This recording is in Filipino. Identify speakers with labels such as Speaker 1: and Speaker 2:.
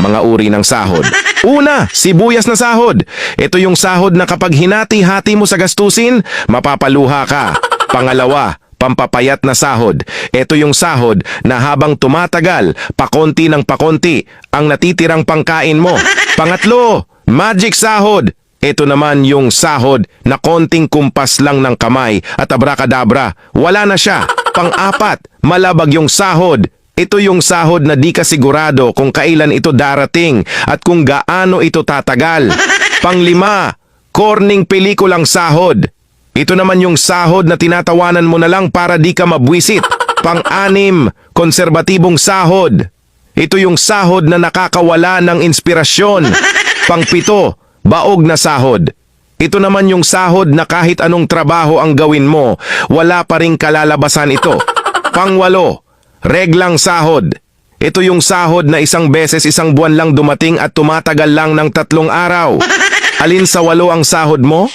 Speaker 1: Mga uri ng sahod. Una, sibuyas na sahod. Ito yung sahod na kapag hinati-hati mo sa gastusin, mapapaluha ka. Pangalawa, pampapayat na sahod. Ito yung sahod na habang tumatagal, pakonti ng pakonti, ang natitirang pangkain mo. Pangatlo, magic sahod. Ito naman yung sahod na konting kumpas lang ng kamay at abracadabra, wala na siya. Pang-apat, malabag yung sahod. Ito yung sahod na di ka sigurado kung kailan ito darating at kung gaano ito tatagal. Pang-lima, corning pelikulang sahod. Ito naman yung sahod na tinatawanan mo na lang para di ka mabwisit. Pang-anim, konserbatibong sahod. Ito yung sahod na nakakawala ng inspirasyon. Pang-pito, baog na sahod. Ito naman yung sahod na kahit anong trabaho ang gawin mo, wala pa ring kalalabasan ito. Pang-walo, reglang sahod. Ito yung sahod na isang beses isang buwan lang dumating at tumatagal lang ng 3 araw. Alin sa 8 ang sahod mo?